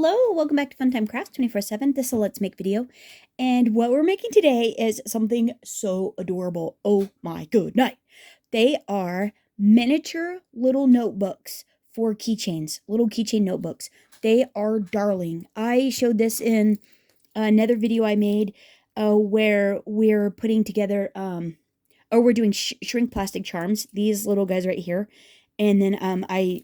Hello, welcome back to Funtime Crafts 24/7. This is a Let's Make video. And what we're making today is something so adorable. Oh my good night. They are miniature little notebooks for keychains, little keychain notebooks. They are darling. I showed this in another video I made where we're putting together, we're doing shrink plastic charms, these little guys right here. And then I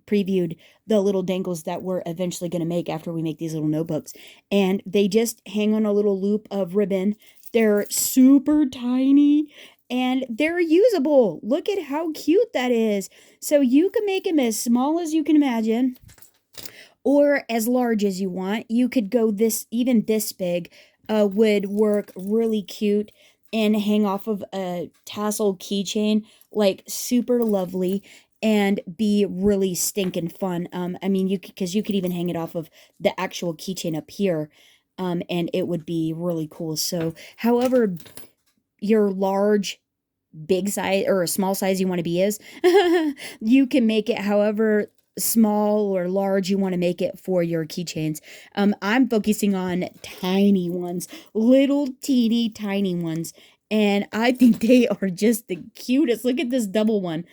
previewed the little dangles that we're eventually going to make after we make these little notebooks. And they just hang on a little loop of ribbon. They're super tiny and they're usable. Look at how cute that is. So you can make them as small as you can imagine or as large as you want. You could go even this big would work really cute and hang off of a tassel keychain, like super lovely, and be really stinking fun. I mean, you could even hang it off of the actual keychain up here, and it would be really cool. So, however your large, big size, or a small size you want to be is, you can make it however small or large you want to make it for your keychains. I'm focusing on tiny ones, little teeny tiny ones, and I think they are just the cutest. Look at this double one.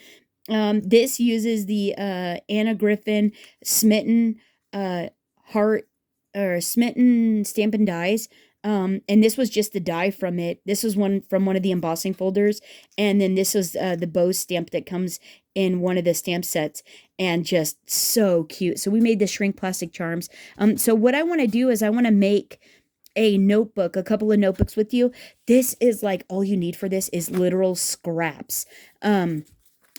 This uses the Anna Griffin Smitten heart or Smitten Stampin' Dies. And this was just the die from it. This was one from one of the embossing folders. And then this was the bow stamp that comes in one of the stamp sets. And just so cute. So we made the shrink plastic charms. So what I want to do is I want to make a notebook, a couple of notebooks with you. This is like all you need for this is literal scraps.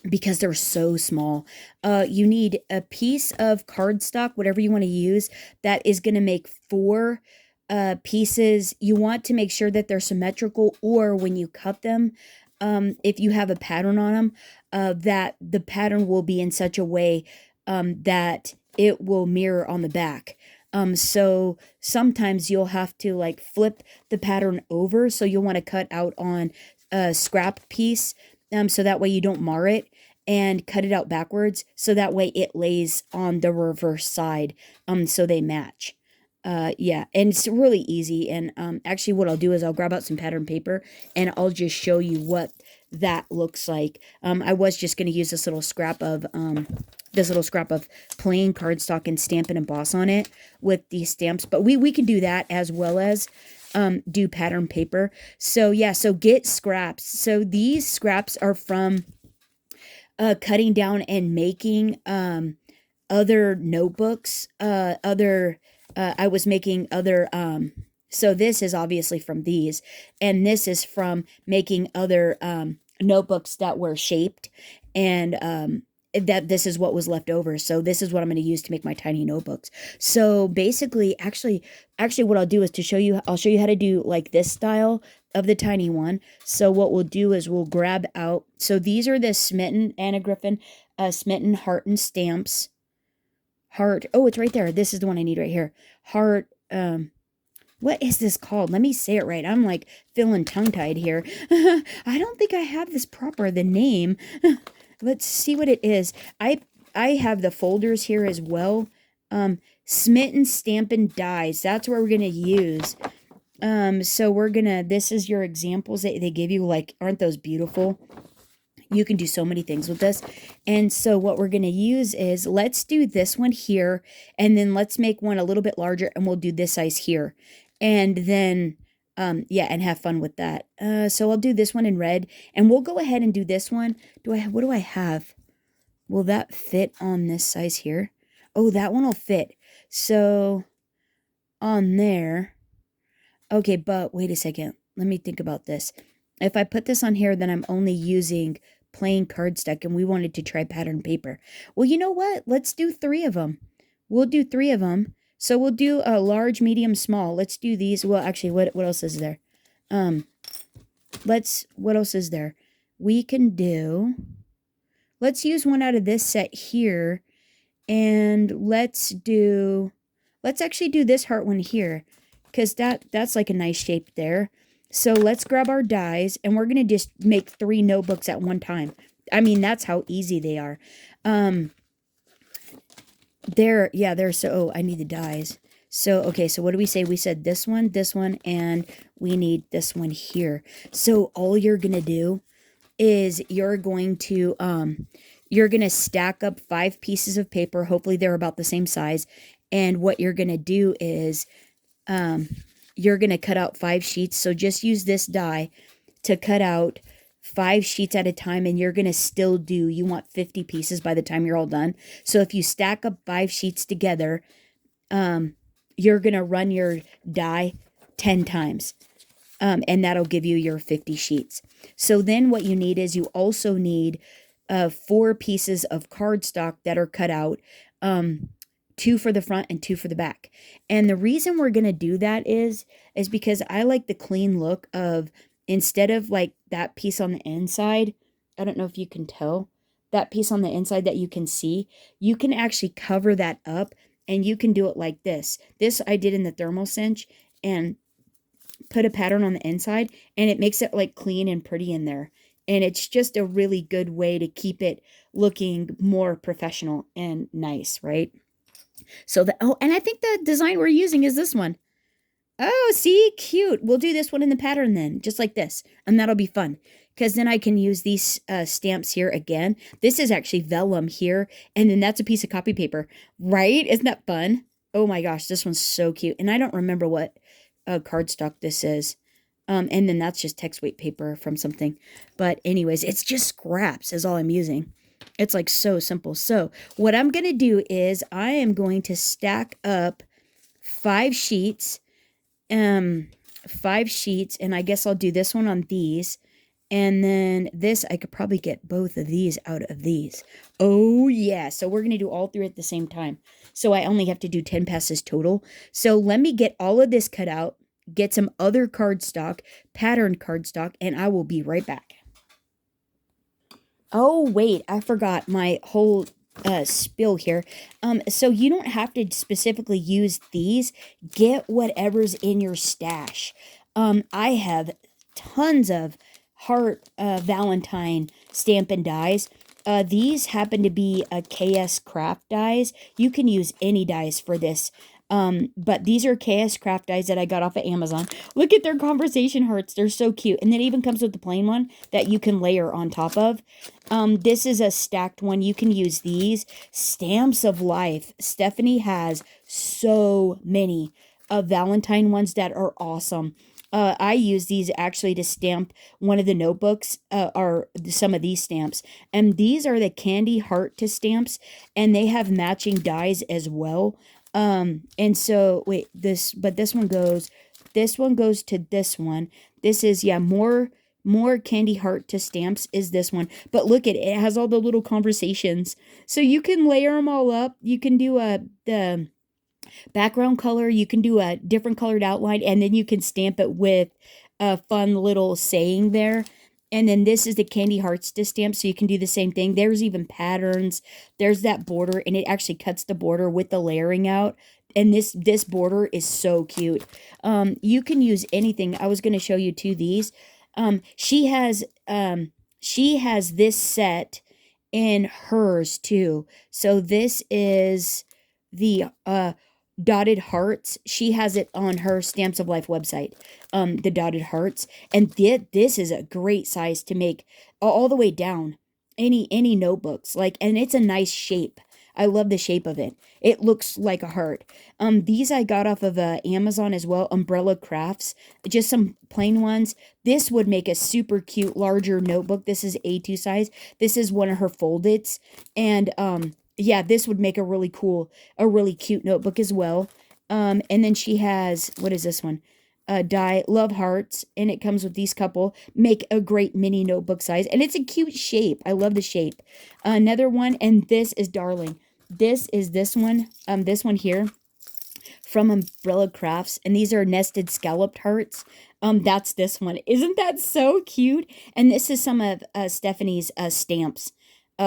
Because they're so small. You need a piece of cardstock, whatever you want to use, that is going to make 4 pieces. You want to make sure that they're symmetrical, or when you cut them, if you have a pattern on them, that the pattern will be in such a way that it will mirror on the back. So sometimes you'll have to like flip the pattern over. So you'll want to cut out on a scrap piece, so that way you don't mar it, and cut it out backwards so that way it lays on the reverse side, so they match. Yeah, and it's really easy. And actually what I'll do is I'll grab out some pattern paper and I'll just show you what that looks like. I was just going to use this little scrap of plain cardstock and stamp and emboss on it with these stamps, but we can do that as well as do pattern paper. So yeah, so get scraps. So these scraps are from cutting down and making other notebooks, I was making other so this is obviously from these, and this is from making other notebooks that were shaped, and that this is what was left over. So this is what I'm going to use to make my tiny notebooks. So basically, actually what I'll do is I'll show you how to do like this style of the tiny one. So what we'll do is we'll grab out, so these are the Smitten Anna Griffin Smitten Heart and Stamps. Heart, oh, it's right there. This is the one I need right here. Heart, what is this called? Let me say it right. I'm like feeling tongue-tied here. I don't think I have this proper, the name. Let's see what it is. I have the folders here as well. Smitten Stampin' Dies. That's what we're going to use. So we're going to, this is your examples that they give you. Like, aren't those beautiful? You can do so many things with this. And so what we're going to use is, let's do this one here. And then let's make one a little bit larger. And we'll do this size here. And then, yeah, and have fun with that. So I'll do this one in red. And we'll go ahead and do this one. What do I have? Will that fit on this size here? Oh, that one will fit. So on there. Okay, but wait a second. Let me think about this. If I put this on here, then I'm only using plain cardstock, and we wanted to try pattern paper. Well, you know what? Let's do 3 of them. We'll do 3 of them. So we'll do a large, medium, small. Let's do these. Well, actually, what else is there? What else is there? We can do, let's use one out of this set here, and let's actually do this heart one here, because that's like a nice shape there. So let's grab our dies, and we're going to just make 3 notebooks at one time. I mean, that's how easy they are. they're so, oh, I need the dies. So, okay, so what do we say? We said this one, and we need this one here. So all you're going to do is you're going to stack up 5 pieces of paper. Hopefully they're about the same size. And what you're going to do is you're going to cut out 5 sheets. So just use this die to cut out 5 sheets at a time, and you're going to still do, you want 50 pieces by the time you're all done. So if you stack up 5 sheets together, you're going to run your die 10 times. And that'll give you your 50 sheets. So then what you need is you also need 4 pieces of cardstock that are cut out, 2 for the front and 2 for the back. And the reason we're going to do that is because I like the clean look of, instead of like that piece on the inside, I don't know if you can tell, that piece on the inside that you can see, you can actually cover that up, and you can do it like this. This I did in the thermal cinch, and put a pattern on the inside, and it makes it like clean and pretty in there. And it's just a really good way to keep it looking more professional and nice, right? So and I think the design we're using is this one. Oh, see, cute. We'll do this one in the pattern then, just like this. And that'll be fun, because then I can use these stamps here again. This is actually vellum here, and then that's a piece of copy paper, right? Isn't that fun? Oh my gosh, this one's so cute. And I don't remember what cardstock this is. And then that's just text weight paper from something. But anyways, it's just scraps is all I'm using. It's like so simple. So what I'm going to do is I am going to stack up 5 sheets, 5 sheets, and I guess I'll do this one on these. And then this, I could probably get both of these out of these. Oh, yeah. So we're going to do all 3 at the same time. So I only have to do 10 passes total. So let me get all of this cut out, get some other cardstock, patterned cardstock, and I will be right back. Oh, wait. I forgot my whole spill here. So you don't have to specifically use these. Get whatever's in your stash. I have tons of heart Valentine Stampin' dies. These happen to be KS Craft dies. You can use any dies for this. But these are KS Craft dies that I got off of Amazon. Look at their conversation hearts. They're so cute. And it even comes with the plain one that you can layer on top of. This is a stacked one. You can use these. Stamps of Life. Stephanie has so many Valentine ones that are awesome. I use these actually to stamp one of the notebooks, are some of these stamps. And these are the candy heart to stamps, and they have matching dies as well. And so, wait, this one goes to this one. This is, yeah, more candy heart to stamps is this one. But look at it. It has all the little conversations. So you can layer them all up. You can do the background color. You can do a different colored outline, and then you can stamp it with a fun little saying there. And then this is the candy hearts to stamp, so you can do the same thing. There's even patterns. There's that border, and it actually cuts the border with the layering out. And this border is so cute. You can use anything. I was going to show you two these. She has this set in hers too. So this is the dotted hearts. She has it on her Stamps of Life website, the dotted hearts. And this is a great size to make all the way down any notebooks. Like, and it's a nice shape. I love the shape of it. It looks like a heart. These I got off of Amazon as well. Umbrella Crafts, just some plain ones. This would make a super cute larger notebook. This is A2 size. This is one of her foldeds, and yeah, this would make a really cute notebook as well. And then she has, what is this one? Die Love Hearts, and it comes with these couple. Make a great mini notebook size, and it's a cute shape. I love the shape. Another one, and this is darling. This is this one here from Umbrella Crafts, and these are nested scalloped hearts. That's this one. Isn't that so cute? And this is some of Stephanie's stamps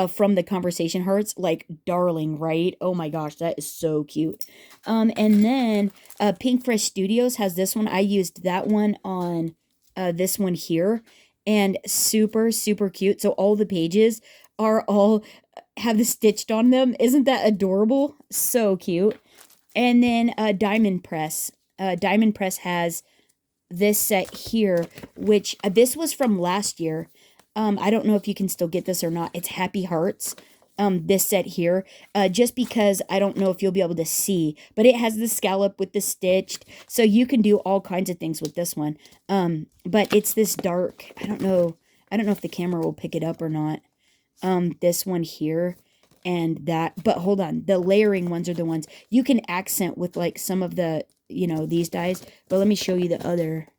from the conversation hearts. Like, darling, right? Oh my gosh, that is so cute. And then Pink Fresh Studios has this one. I used that one on this one here, and super cute. So all the pages are all have the stitched on them. Isn't that adorable? So cute. And then Diamond Press. Diamond Press has this set here, which this was from last year. I don't know if you can still get this or not. It's Happy Hearts. This set here, just because I don't know if you'll be able to see, but it has the scallop with the stitched, so you can do all kinds of things with this one. But it's this dark, I don't know if the camera will pick it up or not. This one here and that, but hold on, the layering ones are the ones you can accent with, like some of the, these dies, but let me show you the other,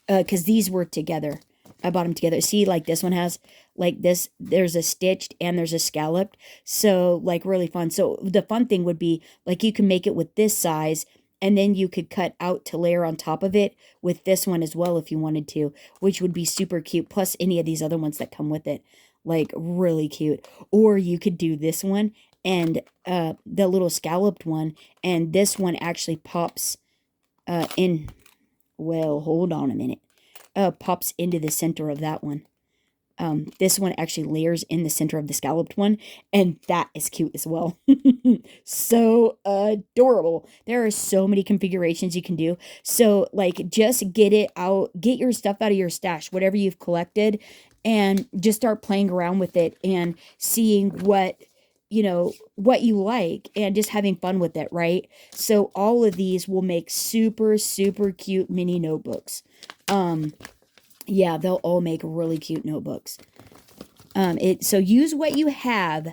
because these were together. I bought them together. See, like this one has like this, there's a stitched and there's a scalloped. So like really fun. So the fun thing would be like you can make it with this size and then you could cut out to layer on top of it with this one as well if you wanted to, which would be super cute. Plus any of these other ones that come with it, like really cute. Or you could do this one and the little scalloped one, and this one actually pops in. Well, hold on a minute. Pops into the center of that one. This one actually layers in the center of the scalloped one, and that is cute as well. So adorable. There are so many configurations you can do. So like just get it out, get your stuff out of your stash, whatever you've collected, and just start playing around with it and seeing what you like and just having fun with it, right? So all of these will make super, super cute mini notebooks. Yeah, they'll all make really cute notebooks. So use what you have.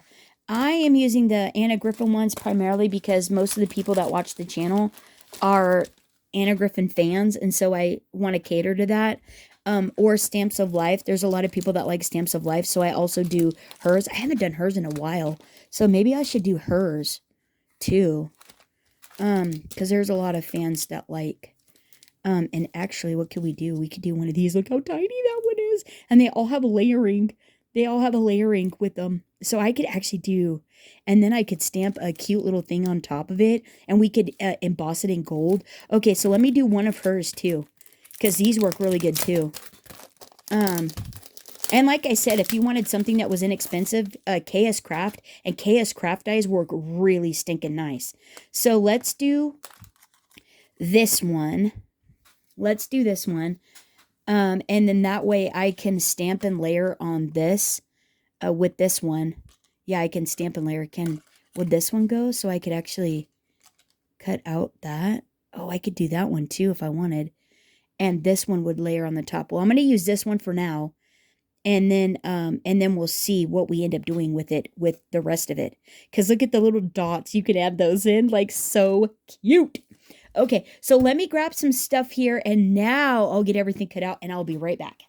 I am using the Anna Griffin ones primarily because most of the people that watch the channel are Anna Griffin fans, and so I want to cater to that. Or Stamps of Life. There's a lot of people that like Stamps of Life, so I also do hers. I haven't done hers in a while, so maybe I should do hers too. Because there's a lot of fans that like. And actually, what could we do? We could do one of these. Look how tiny that one is. And they all have layering. They all have a layering with them. So I could actually do, and then I could stamp a cute little thing on top of it. And we could emboss it in gold. Okay, so let me do one of hers too. Because these work really good too. And like I said, if you wanted something that was inexpensive, KS Craft and KS Craft dies work really stinking nice. So let's do this one. Let's do this one. And then that way I can stamp and layer on this with this one. Yeah, I can stamp and layer. Would this one go? So I could actually cut out that. Oh, I could do that one too if I wanted. And this one would layer on the top. Well, I'm going to use this one for now. And then we'll see what we end up doing with it, with the rest of it. Because look at the little dots. You could add those in. Like, so cute. Okay, so let me grab some stuff here, and now I'll get everything cut out, and I'll be right back.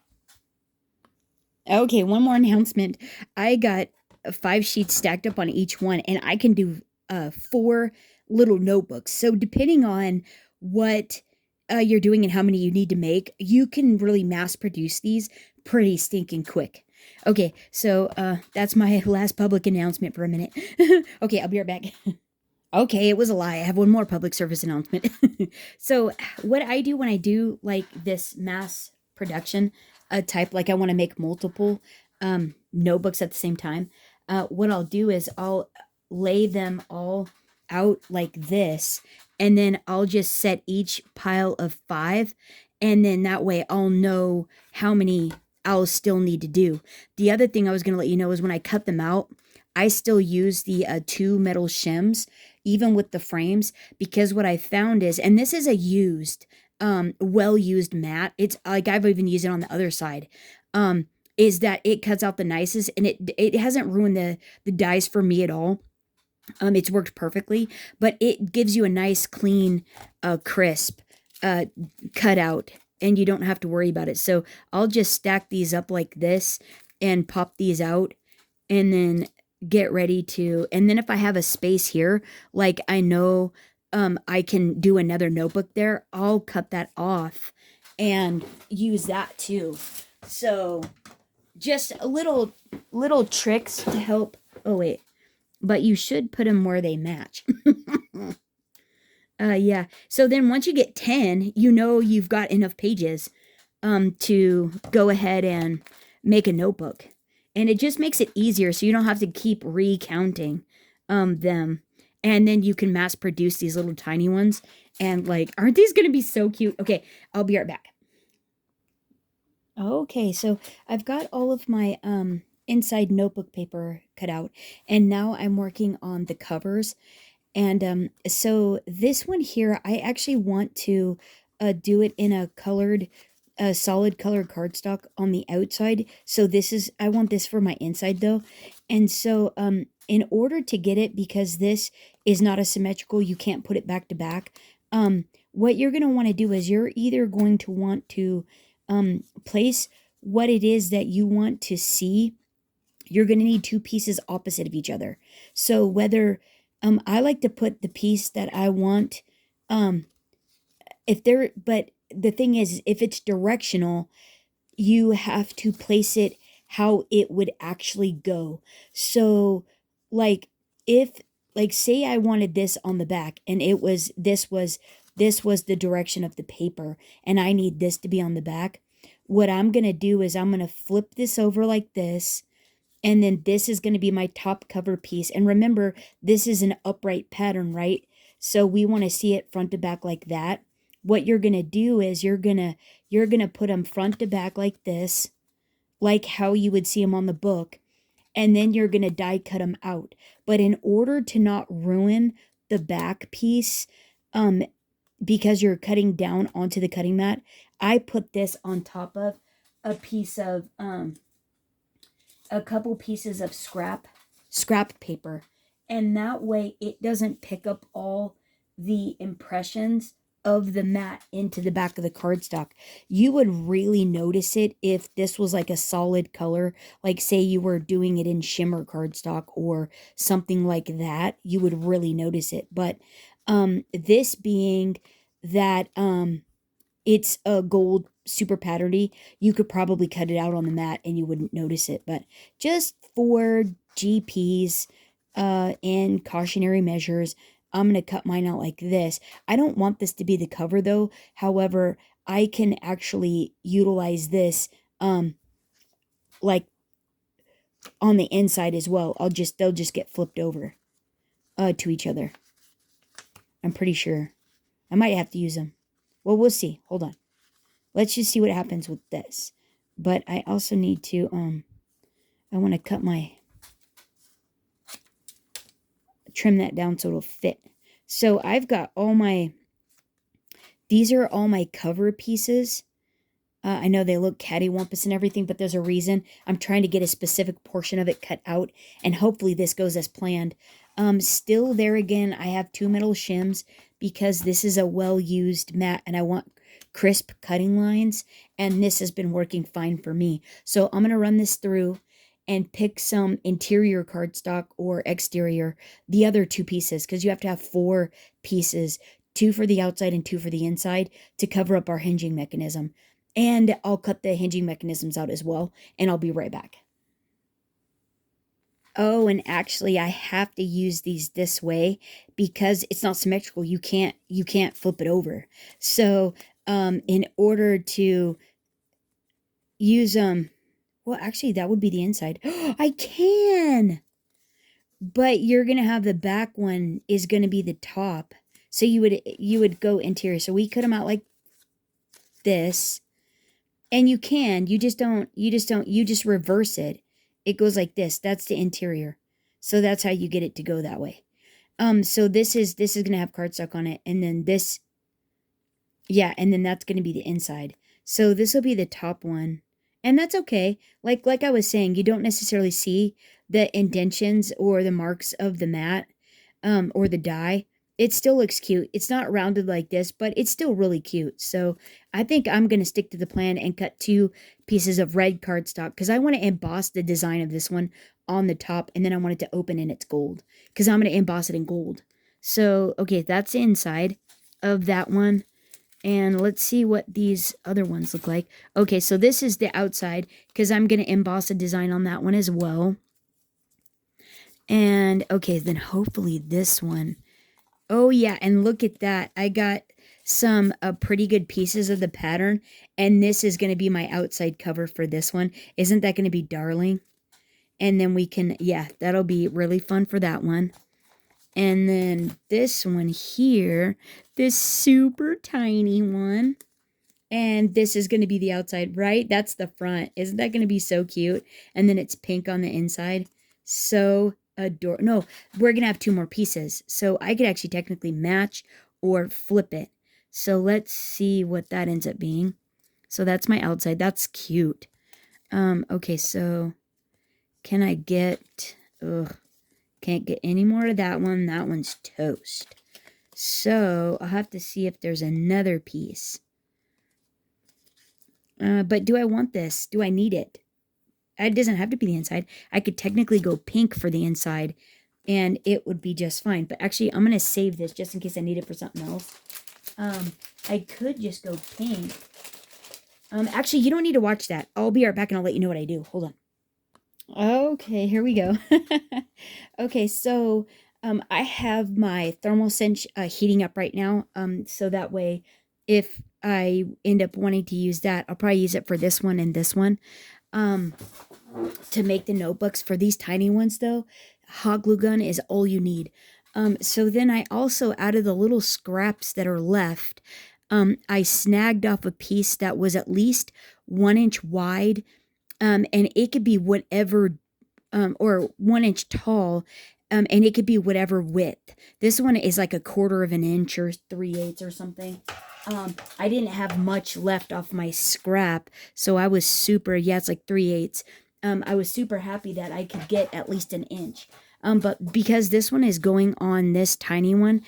Okay, one more announcement. I got 5 sheets stacked up on each one, and I can do 4 little notebooks. So depending on what you're doing and how many you need to make, you can really mass produce these pretty stinking quick. Okay, so that's my last public announcement for a minute. Okay, I'll be right back. Okay, it was a lie. I have one more public service announcement. So what I do when I do like this mass production type, like I want to make multiple notebooks at the same time, what I'll do is I'll lay them all out like this, and then I'll just set each pile of 5, and then that way I'll know how many I'll still need to do. The other thing I was going to let you know is when I cut them out, I still use the 2 metal shims, even with the frames, because what I found is, and this is a used, well-used mat. It's like I've even used it on the other side, is that it cuts out the nicest, and it hasn't ruined the dies for me at all. It's worked perfectly, but it gives you a nice, clean, crisp cutout, and you don't have to worry about it. So I'll just stack these up like this and pop these out, and then get ready to, and then if I have a space here, like I know I can do another notebook there, I'll cut that off and use that too. So just a little tricks to help. Oh wait, but you should put them where they match. Yeah, so then once you get 10, you know you've got enough pages to go ahead and make a notebook. and it just makes it easier so you don't have to keep recounting them. And then you can mass produce these little tiny ones. And like, aren't these going to be so cute? Okay, I'll be right back. Okay, so I've got all of my inside notebook paper cut out, and now I'm working on the covers. And so this one here, I actually want to do it in a solid colored cardstock on the outside. So I want this for my inside though. And so in order to get it, because this is not a symmetrical, you can't put it back to back. What you're going to want to do is you're either going to want to place what it is that you want to see. You're going to need two pieces opposite of each other. So whether I like to put the piece that I want but the thing is, if it's directional, you have to place it how it would actually go. So like if like say I wanted this on the back and this was the direction of the paper and I need this to be on the back, what I'm going to do is I'm going to flip this over like this, and then this is going to be my top cover piece. And remember, this is an upright pattern, right? So we want to see it front to back like that. What you're going to do is you're going to put them front to back like this, like how you would see them on the book. And then you're going to die cut them out. But in order to not ruin the back piece, because you're cutting down onto the cutting mat, I put this on top of a piece of, a couple pieces of scrap paper, and that way it doesn't pick up all the impressions of the mat into the back of the cardstock. You would really notice it if this was like a solid color, like say you were doing it in shimmer cardstock or something like that. You would really notice it. But this being that it's a gold super patterny, you could probably cut it out on the mat and you wouldn't notice it. But just for GPs and cautionary measures, I'm going to cut mine out like this. I don't want this to be the cover though. However, I can actually utilize this like on the inside as well. They'll just get flipped over to each other. I'm pretty sure. I might have to use them. Well, we'll see. Hold on. Let's just see what happens with this. But I also need to, I want to trim that down so it'll fit. So I've got these are all my cover pieces. I know they look cattywampus and everything, but there's a reason. I'm trying to get a specific portion of it cut out, and hopefully this goes as planned. Still there again, I have two metal shims because this is a well-used mat and I want crisp cutting lines, and this has been working fine for me. So I'm going to run this through and pick some interior cardstock or exterior, the other two pieces, because you have to have 4 pieces, 2 for the outside and 2 for the inside to cover up our hinging mechanism. And I'll cut the hinging mechanisms out as well, and I'll be right back. Oh, and actually I have to use these this way because it's not symmetrical. You can't flip it over. So, in order to use well, actually that would be the inside. I can. But you're going to have the back one is going to be the top. So you would go interior. So we cut them out like this. And you just reverse it. It goes like this. That's the interior. So that's how you get it to go that way. So this is going to have cardstock on it, and then this, yeah, and then that's going to be the inside. So this will be the top one, and that's okay. Like I was saying, you don't necessarily see the indentions or the marks of the mat, or the die. It still looks cute. It's not rounded like this, but it's still really cute. So I think I'm going to stick to the plan and cut 2 pieces of red cardstock because I want to emboss the design of this one on the top, and then I want it to open and it's gold because I'm going to emboss it in gold. So, okay, that's the inside of that one. And let's see what these other ones look like. Okay, so this is the outside because I'm going to emboss a design on that one as well. And, okay, then hopefully this one. Oh, yeah, and look at that. I got some pretty good pieces of the pattern, and this is going to be my outside cover for this one. Isn't that going to be darling? And then we can, yeah, that'll be really fun for that one. And then this one here, this super tiny one. And this is going to be the outside, right? That's the front. Isn't that going to be so cute? And then it's pink on the inside. So adorable. No, we're going to have 2 more pieces. So I could actually technically match or flip it. So let's see what that ends up being. So that's my outside. That's cute. Okay, so can I get... Ugh. Can't get any more of that one. That one's toast. So I'll have to see if there's another piece. But do I want this? Do I need it? It doesn't have to be the inside. I could technically go pink for the inside, and it would be just fine. But actually, I'm going to save this just in case I need it for something else. I could just go pink. Actually, you don't need to watch that. I'll be right back, and I'll let you know what I do. Hold on. Okay, here we go. Okay, so I have my thermal cinch heating up right now. So that way, if I end up wanting to use that, I'll probably use it for this one and this one. To make the notebooks. For these tiny ones, though, hot glue gun is all you need. So then I also, out of the little scraps that are left, I snagged off a piece that was at least 1 inch wide. And it could be whatever, or 1 inch tall, and it could be whatever width. This one is like 1/4 of an inch or 3/8 or something. I didn't have much left off my scrap, so I was super, yeah, it's like 3/8. I was super happy that I could get at least 1 inch. But because this one is going on this tiny one,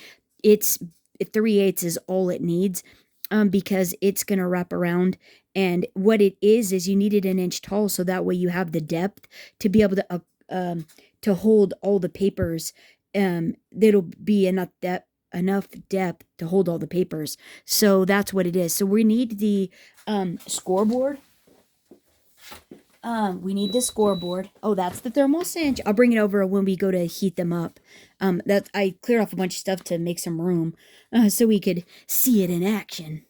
it's 3/8 is all it needs. Because it's going to wrap around. And what it is you needed 1 inch tall, so that way you have the depth to be able to hold all the papers. That'll be enough depth to hold all the papers. So that's what it is. So we need the scoreboard. We need the scoreboard. Oh, that's the thermal cinch. I'll bring it over when we go to heat them up. That I cleared off a bunch of stuff to make some room, so we could see it in action.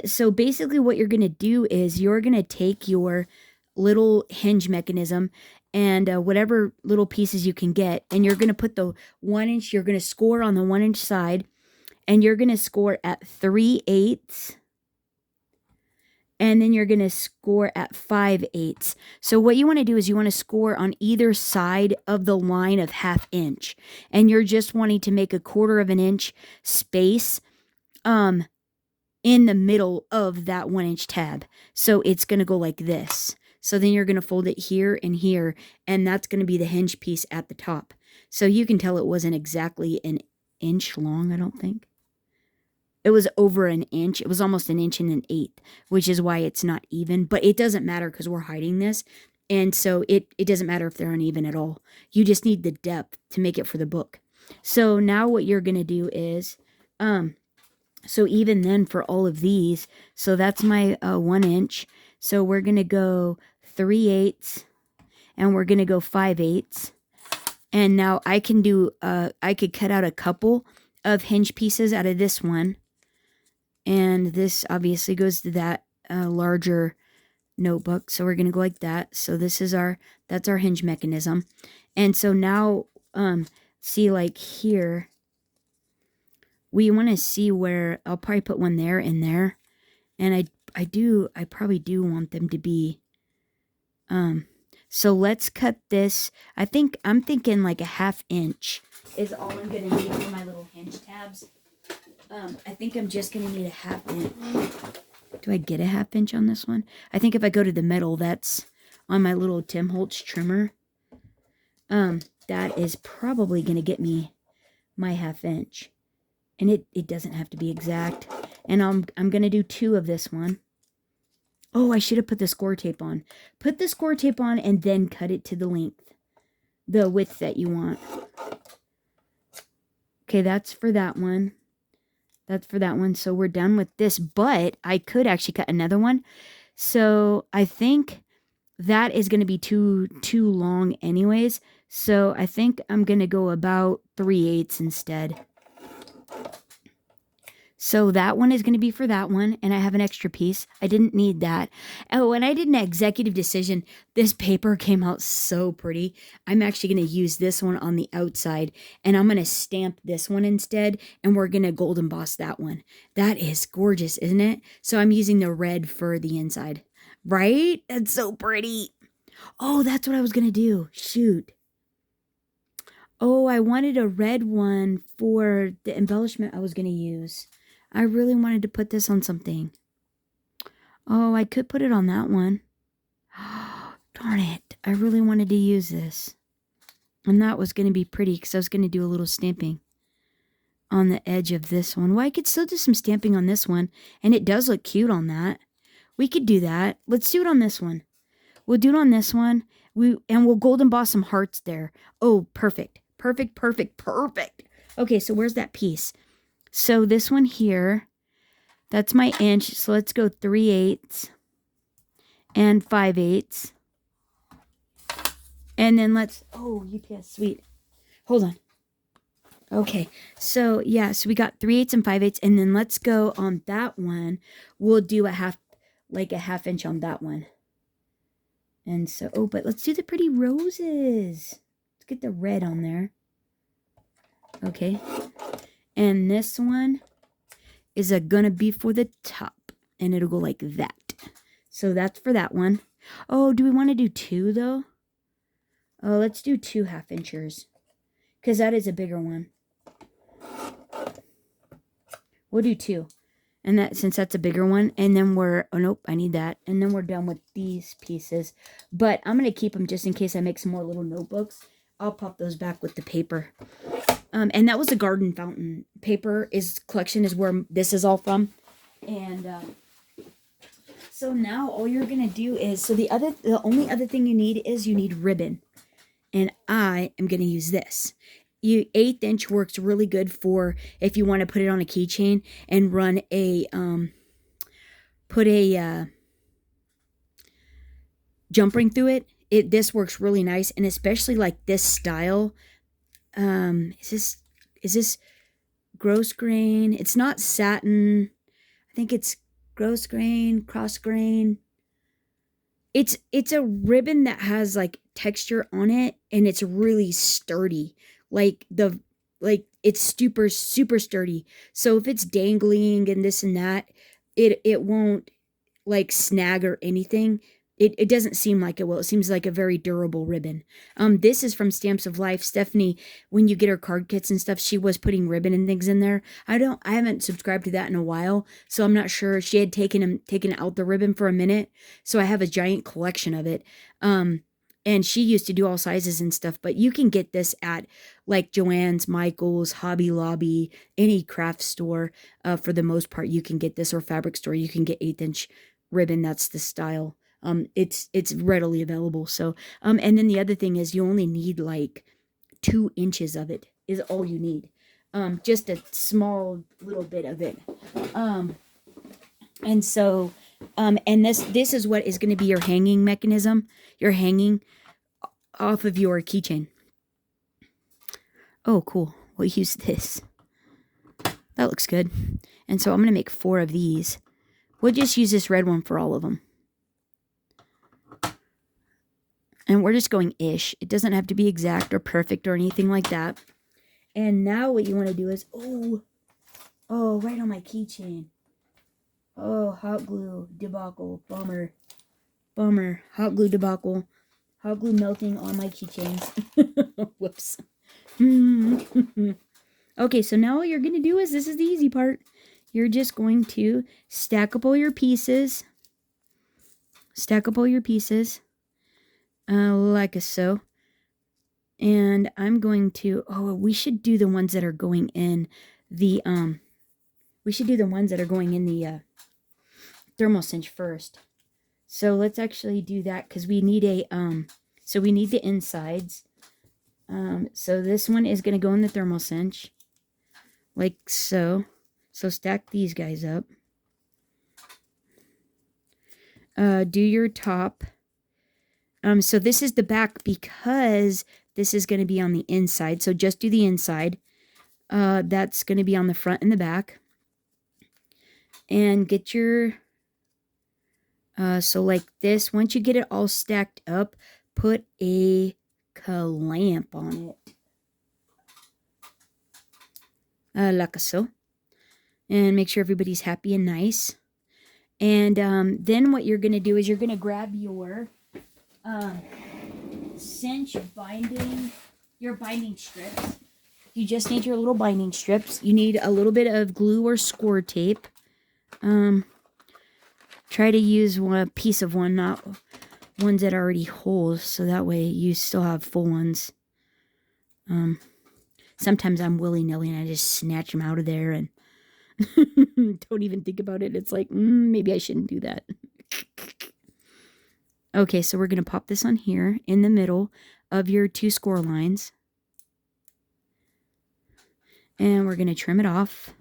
So basically what you're going to do is you're going to take your little hinge mechanism and whatever little pieces you can get, and you're going to put the 1 inch, you're going to score on the 1 inch side, and you're going to score at 3/8. And then you're going to score at 5/8. So what you want to do is you want to score on either side of the line of 1/2 inch. And you're just wanting to make 1/4 of an inch space in the middle of that 1 inch tab. So it's going to go like this. So then you're going to fold it here and here, and that's going to be the hinge piece at the top. So you can tell it wasn't exactly 1 inch long, I don't think. It was over 1 inch. It was almost 1 inch and 1/8, which is why it's not even. But it doesn't matter because we're hiding this. And so it doesn't matter if they're uneven at all. You just need the depth to make it for the book. So now what you're going to do is, so even then for all of these, so that's my 1 inch. So we're going to go 3/8 and we're going to go 5/8. And now I can do, I could cut out a couple of hinge pieces out of this one. And this obviously goes to that larger notebook. So we're going to go like that. So this is that's our hinge mechanism. And so now, see like here, we want to see where, I'll probably put one there and there. And I probably do want them to be, so let's cut this. I'm thinking like 1/2 inch is all I'm going to need for my little hinge tabs. I think I'm just going to need 1/2 inch. Do I get 1/2 inch on this one? I think if I go to the middle, that's on my little Tim Holtz trimmer. That is probably going to get me my 1/2 inch. And it doesn't have to be exact. And I'm going to do 2 of this one. Oh, I should have put the score tape on. Put the score tape on and then cut it to the length, the width that you want. Okay, that's for that one. That's for that one. So we're done with this, but I could actually cut another one. So I think that is going to be too long anyways. So I think I'm going to go about 3/8 instead. So that one is going to be for that one, and I have an extra piece. I didn't need that. Oh, and I did an executive decision. This paper came out so pretty. I'm actually going to use this one on the outside, and I'm going to stamp this one instead, and we're going to gold emboss that one. That is gorgeous, isn't it? So I'm using the red for the inside. Right? That's so pretty. Oh, that's what I was going to do. Shoot. Oh, I wanted a red one for the embellishment I was going to use. I really wanted to put this on something. Oh, I could put it on that one. Darn it. I really wanted to use this. And that was going to be pretty because I was going to do a little stamping on the edge of this one. Well, I could still do some stamping on this one. And it does look cute on that. We could do that. Let's do it on this one. We'll do it on this one. We'll gold emboss some hearts there. Oh, perfect. Perfect, perfect, perfect. Okay, so where's that piece? So this one here, that's my inch. So let's go 3/8 and 5/8. And then let's, oh, UPS, sweet. Hold on. Okay, so yeah, so we got 3/8 and 5/8. And then let's go on that one. We'll do a half inch on that one. And so, oh, but let's do the pretty roses. Let's get the red on there. Okay. And this one is gonna be for the top. And it'll go like that. So that's for that one. Oh, do we want to do 2 though? Oh, let's do 2 half inchers. Because that is a bigger one. We'll do 2. And that, since that's a bigger one. And then oh nope, I need that. And then we're done with these pieces. But I'm going to keep them just in case I make some more little notebooks. I'll pop those back with the paper. And that was the garden fountain paper collection is where this is all from. And so now all you're gonna do is the only other thing you need ribbon, and I am gonna use this. 1/8 inch works really good for if you want to put it on a keychain and run put a jump ring through it. This works really nice, and especially like this style. Is this gross grain? It's not satin. I think it's gross grain, cross grain. It's a ribbon that has like texture on it, and it's really sturdy. It's super sturdy. So if it's dangling and this and that, it won't like snag or anything. It doesn't seem like it will. It seems like a very durable ribbon. This is from Stamps of Life. Stephanie, when you get her card kits and stuff, she was putting ribbon and things in there. I haven't subscribed to that in a while, so I'm not sure. She had taken out the ribbon for a minute, so I have a giant collection of it. And she used to do all sizes and stuff, but you can get this at like Joann's, Michael's, Hobby Lobby, any craft store. For the most part, you can get this, or fabric store. You can get 1/8 inch ribbon. That's the style. It's readily available. So, and then the other thing is you only need like 2 inches of it is all you need. Just a small little bit of it. And so, and this is what is going to be your hanging mechanism. You're hanging off of your keychain. Oh, cool. We'll use this. That looks good. And so I'm going to make 4 of these. We'll just use this red one for all of them. And we're just going ish. It doesn't have to be exact or perfect or anything like that. And now what you want to do is, oh, right on my keychain. Oh, hot glue debacle. Bummer. Hot glue debacle. Hot glue melting on my keychains. Whoops. Okay, so now what you're going to do is, this is the easy part. You're just going to stack up all your pieces. Like so. And I'm going to, we should do the ones that are going in the, thermal cinch first. So let's actually do that, because we need so we need the insides. So this one is going to go in the thermal cinch. Like so. So stack these guys up. Do your top. So this is the back because this is going to be on the inside. So just do the inside. That's going to be on the front and the back. and get your, so like this, once you get it all stacked up, put a clamp on it. Like so. And make sure everybody's happy and nice. And then what you're going to do is you're going to grab your cinch binding, your binding strips. You just need your little binding strips. You need a little bit of glue or score tape. Try to use a piece of one, not ones that are already holes, so that way you still have full ones. Sometimes I'm willy-nilly and I just snatch them out of there and don't even think about it. It's like, maybe I shouldn't do that. Okay, so we're going to pop this on here in the middle of your 2 score lines. And we're going to trim it off.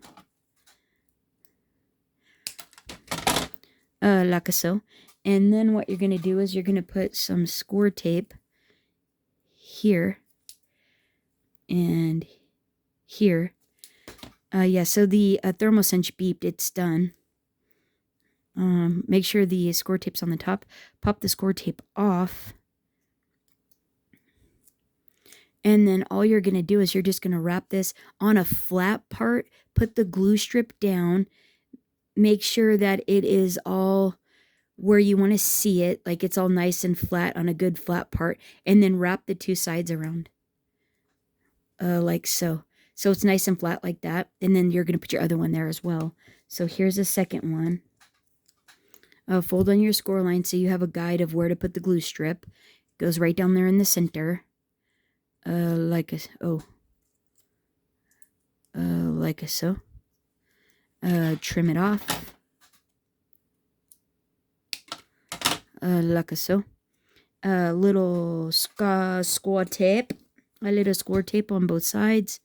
Like so. And then what you're going to do is you're going to put some score tape here and here. Yeah, so the thermal cinch beeped. It's done. Make sure the score tape's on the top. Pop the score tape off. And then all you're going to do is you're just going to wrap this on a flat part. Put the glue strip down. Make sure that it is all where you want to see it. Like it's all nice and flat on a good flat part. And then wrap the 2 sides around. Like so. So it's nice and flat like that. And then you're going to put your other one there as well. So here's the second one. Fold on your score line so you have a guide of where to put the glue strip. It goes right down there in the center. Like so. Trim it off. Like so. Little score tape. A little score tape on both sides.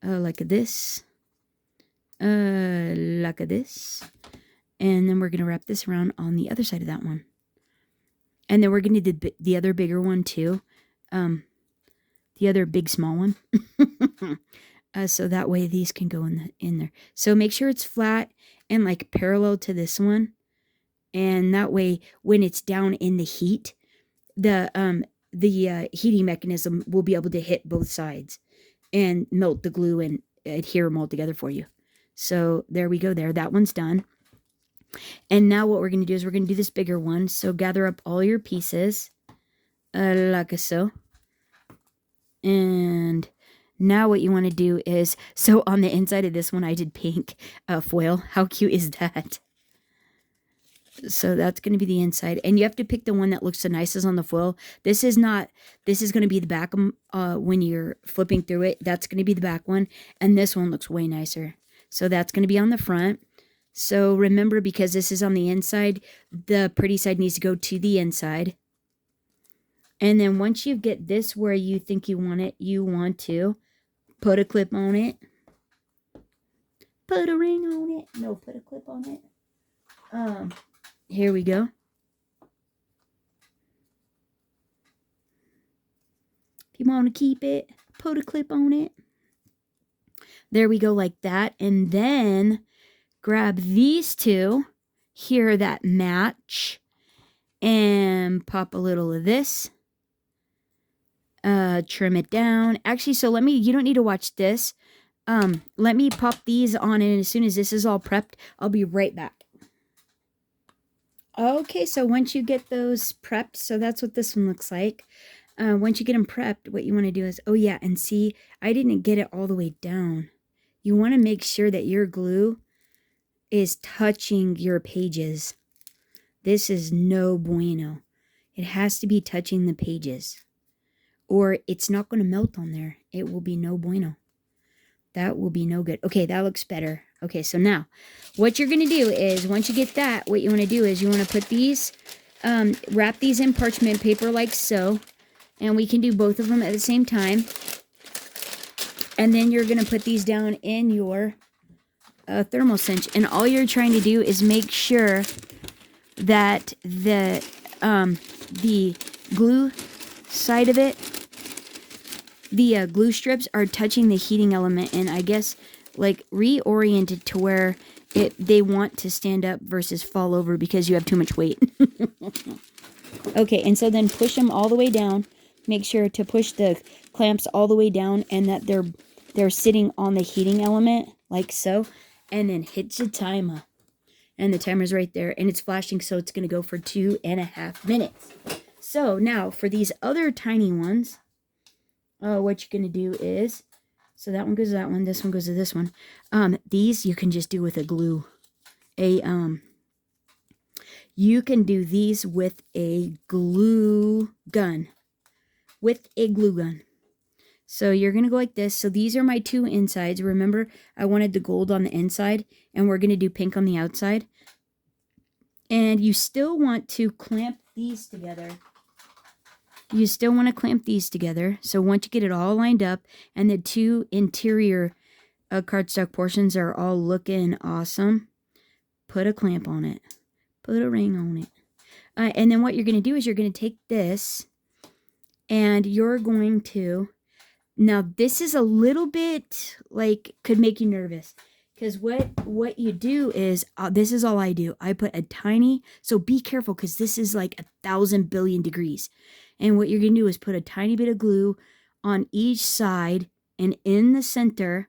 Like this. Like this. And then we're going to wrap this around on the other side of that one. And then we're going to do the other bigger one too. The other big small one. So that way these can go in there. So make sure it's flat and like parallel to this one. And that way when it's down in the heat, the heating mechanism will be able to hit both sides and melt the glue and adhere them all together for you. So there we go there. That one's done. And now what we're going to do is we're going to do this bigger one. So gather up all your pieces. Like so. And now what you want to do is, so on the inside of this one I did pink foil. How cute is that? So that's going to be the inside. And you have to pick the one that looks the nicest on the foil. This is going to be the back when you're flipping through it. That's going to be the back one. And this one looks way nicer. So that's going to be on the front. So remember, because this is on the inside, the pretty side needs to go to the inside. And then once you get this where you think you want it, you want to put a clip on it. Put a ring on it. No, put a clip on it. Here we go. If you want to keep it, put a clip on it. There we go, like that. And then grab these 2 here that match and pop a little of this. Trim it down. Actually, so you don't need to watch this. Let me pop these on, and as soon as this is all prepped, I'll be right back. Okay, so once you get those prepped, so that's what this one looks like. Once you get them prepped, what you want to do is, oh yeah, and see, I didn't get it all the way down. You want to make sure that your glue is touching your pages. This is no bueno. It has to be touching the pages, or it's not going to melt on there. It will be no bueno. That will be no good. Okay, that looks better. Okay, so now what you're going to do is, once you get that, what you want to do is you want to put these, wrap these in parchment paper like so. And we can do both of them at the same time. And then you're going to put these down in your thermal cinch. And all you're trying to do is make sure that the glue side of it, the glue strips are touching the heating element. And I guess like reorient it to where they want to stand up versus fall over because you have too much weight. Okay, and so then push them all the way down. Make sure to push the clamps all the way down and that they're sitting on the heating element like so. And then hit the timer. And the timer's right there and it's flashing, so it's going to go for 2.5 minutes. So now for these other tiny ones, what you're going to do is, so that one goes to that one, this one goes to this one. These you can just do with a glue. You can do these with a glue gun. So you're going to go like this. So these are my two insides. Remember, I wanted the gold on the inside, and we're going to do pink on the outside. And you still want to clamp these together. So once you get it all lined up, and the two interior cardstock portions are all looking awesome, put a clamp on it. Put a ring on it. And then what you're going to do is you're going to take this and you're going to, now this is a little bit like, could make you nervous. Because what you do is, this is all I do. I put a tiny, so be careful because this is like 1,000 billion degrees. And what you're going to do is put a tiny bit of glue on each side and in the center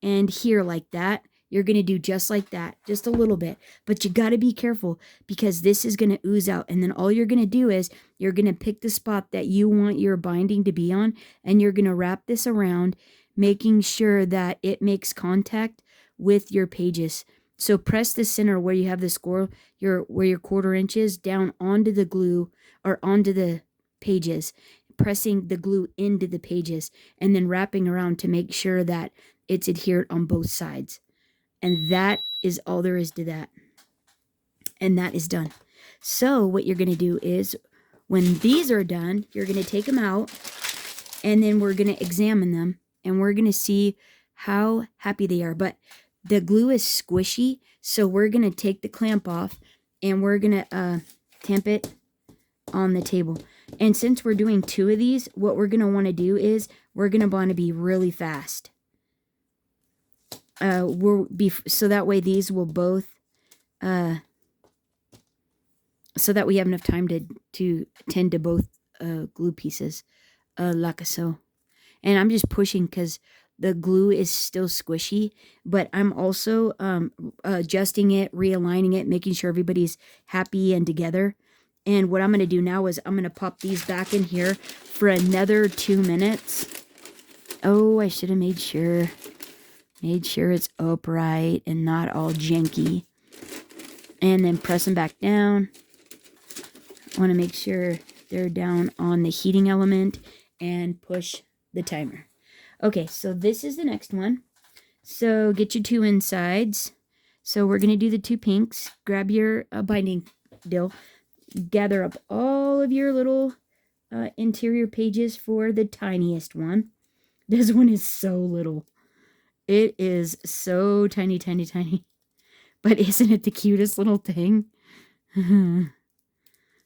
and here like that. You're going to do just like that, just a little bit. But you got to be careful because this is going to ooze out. And then all you're going to do is you're going to pick the spot that you want your binding to be on. And you're going to wrap this around, making sure that it makes contact with your pages. So press the center where you have the score, where your 1/4 inch is, down onto the glue or onto the pages. Pressing the glue into the pages. And then wrapping around to make sure that it's adhered on both sides. And that is all there is to that. And that is done. So what you're going to do is when these are done, you're going to take them out and then we're going to examine them and we're going to see how happy they are. But the glue is squishy, so we're going to take the clamp off and we're going to tamp it on the table. And since we're doing 2 of these, what we're going to want to do is we're going to want to be really fast. So that way these will both, so that we have enough time to tend to both glue pieces, like so. And I'm just pushing because the glue is still squishy, but I'm also adjusting it, realigning it, making sure everybody's happy and together. And what I'm going to do now is I'm going to pop these back in here for another 2 minutes. Oh, I should have made sure it's upright and not all janky. And then press them back down. I want to make sure they're down on the heating element and push the timer. Okay, so this is the next one. So get your 2 insides. So we're going to do the 2 pinks. Grab your binding dill. Gather up all of your little interior pages for the tiniest one. This one is so little. It is so tiny, tiny, tiny. But isn't it the cutest little thing?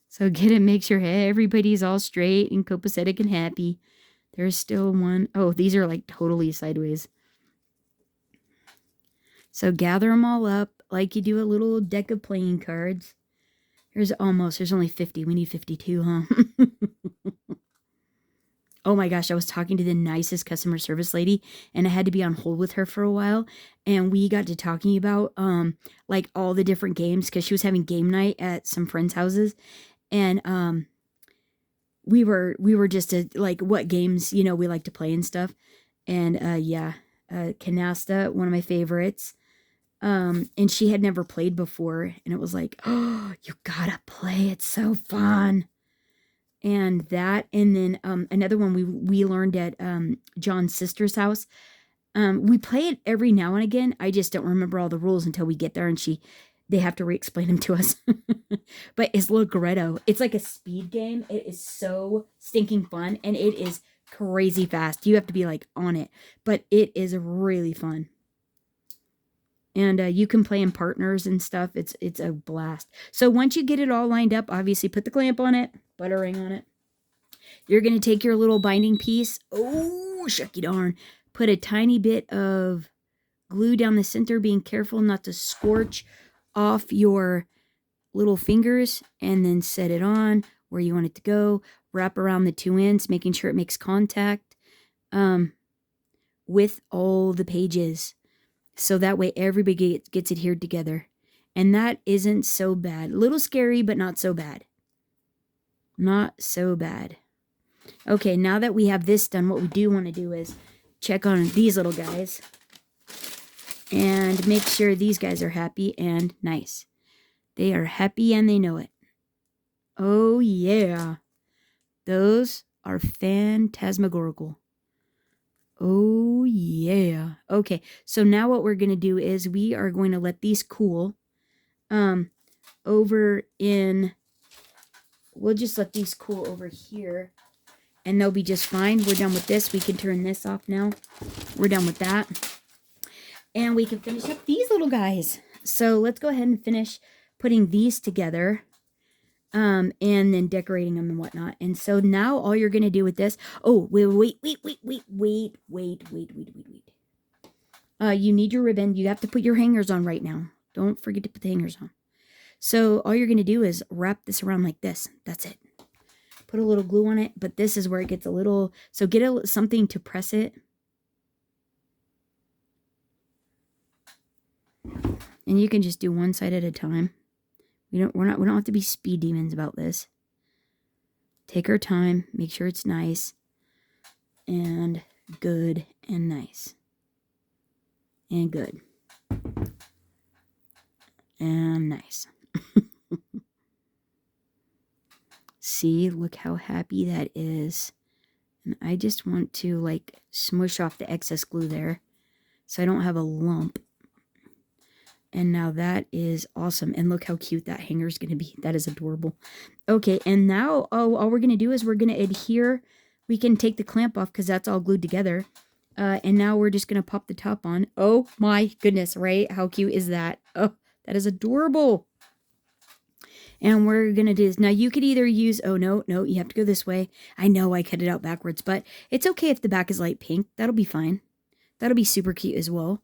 So get it, make sure everybody's all straight and copacetic and happy. There's still one. Oh, these are like totally sideways. So gather them all up like you do a little deck of playing cards. There's only 50. We need 52, huh? Oh my gosh, I was talking to the nicest customer service lady and I had to be on hold with her for a while. And we got to talking about like all the different games because she was having game night at some friends' houses. And we were just like what games, we like to play and stuff. And Canasta, one of my favorites. And she had never played before. And it was like, oh, you gotta play. It's so fun. And that, and then another one we learned at John's sister's house. We play it every now and again. I just don't remember all the rules until we get there and they have to re-explain them to us. But it's Ligretto. It's like a speed game. It is so stinking fun and it is crazy fast. You have to be like on it, but it is really fun. And you can play in partners and stuff. It's a blast. So once you get it all lined up, obviously put the clamp on it, put a ring on it. You're going to take your little binding piece. Oh, shucky darn. Put a tiny bit of glue down the center, being careful not to scorch off your little fingers, and then set it on where you want it to go. Wrap around the two ends, making sure it makes contact with all the pages. So that way everybody gets adhered together. And that isn't so bad. A little scary, but not so bad. Not so bad. Okay, now that we have this done, what we do want to do is check on these little guys and make sure these guys are happy and nice. They are happy and they know it. Oh, yeah. Those are phantasmagorical. Oh, yeah. Okay, so now what we're going to do is we are going to let these cool. Over in... We'll just let these cool over here. And they'll be just fine. We're done with this. We can turn this off now. We're done with that. And we can finish up these little guys. So let's go ahead and finish putting these together. And then decorating them and whatnot. And so now all you're going to do with this... Oh, wait. You need your ribbon. You have to put your hangers on right now. Don't forget to put the hangers on. So all you're going to do is wrap this around like this. That's it. Put a little glue on it, but this is where it gets a little... So get something to press it. And you can just do one side at a time. We don't have to be speed demons about this. Take our time, make sure it's nice and good and nice. And good. And nice. See, look how happy that is. And I just want to like smush off the excess glue there so I don't have a lump. And now that is awesome. And look how cute that hanger is going to be. That is adorable. Okay, and now all we're going to do is we're going to adhere. We can take the clamp off because that's all glued together. And now we're just going to pop the top on. Oh my goodness, right? How cute is that? Oh, that is adorable. And we're going to do this. Now, you could either use... Oh, no, you have to go this way. I know I cut it out backwards, but it's okay if the back is light pink. That'll be fine. That'll be super cute as well.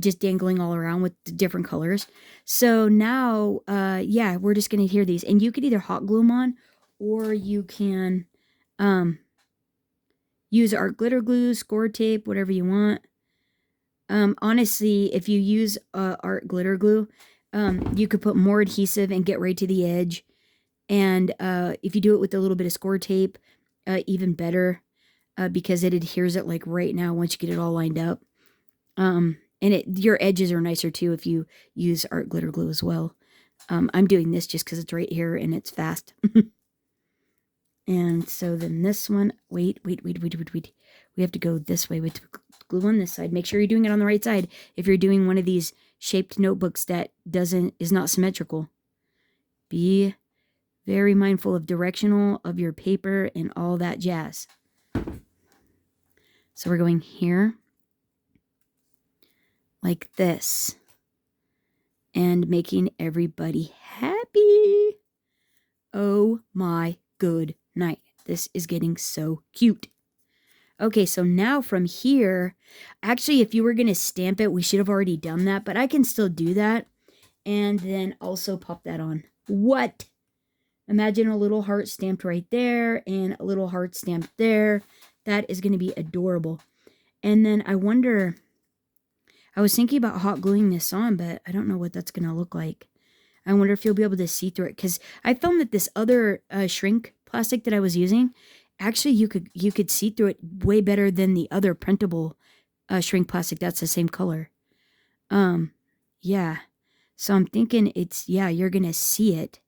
Just dangling all around with the different colors. So now, yeah, we're just going to adhere these. And you could either hot glue them on, or you can use art glitter glue, score tape, whatever you want. Honestly, if you use art glitter glue, you could put more adhesive and get right to the edge. And if you do it with a little bit of score tape, even better, because it adheres it like right now once you get it all lined up. And your edges are nicer too if you use art glitter glue as well. I'm doing this just because it's right here and it's fast. And so then this one, wait. We have to go this way with glue on this side. Make sure you're doing it on the right side if you're doing one of these shaped notebooks that is not symmetrical. Be very mindful of directional of your paper and all that jazz. So we're going here. Like this. And making everybody happy. Oh my good night. This is getting so cute. Okay, so now from here, actually, if you were going to stamp it, we should have already done that, but I can still do that. And then also pop that on. What? Imagine a little heart stamped right there and a little heart stamped there. That is going to be adorable. And then I wonder... I was thinking about hot gluing this on, but I don't know what that's going to look like. I wonder if you'll be able to see through it. Because I found that this other shrink plastic that I was using, actually you could see through it way better than the other printable shrink plastic that's the same color. Yeah. So I'm thinking you're going to see it.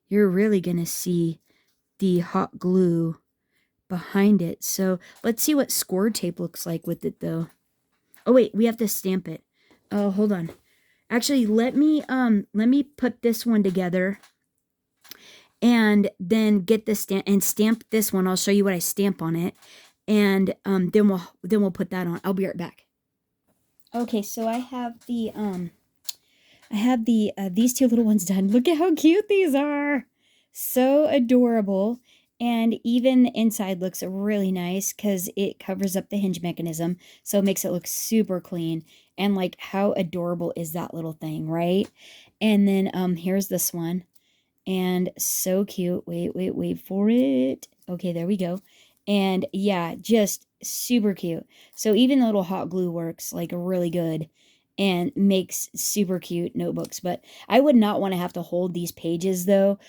You're really going to see the hot glue behind it. So let's see what score tape looks like with it though. Oh wait, we have to stamp it. Oh, hold on. Actually, let me put this one together and then get the stamp and stamp this one. I'll show you what I stamp on it. And then we'll put that on. I'll be right back. Okay, so I have these two little ones done. Look at how cute these are. So adorable. And even the inside looks really nice because it covers up the hinge mechanism. So it makes it look super clean. And like, how adorable is that little thing, right? And then here's this one. And so cute. Wait for it. Okay, there we go. And yeah, just super cute. So even the little hot glue works like really good and makes super cute notebooks. But I would not want to have to hold these pages though.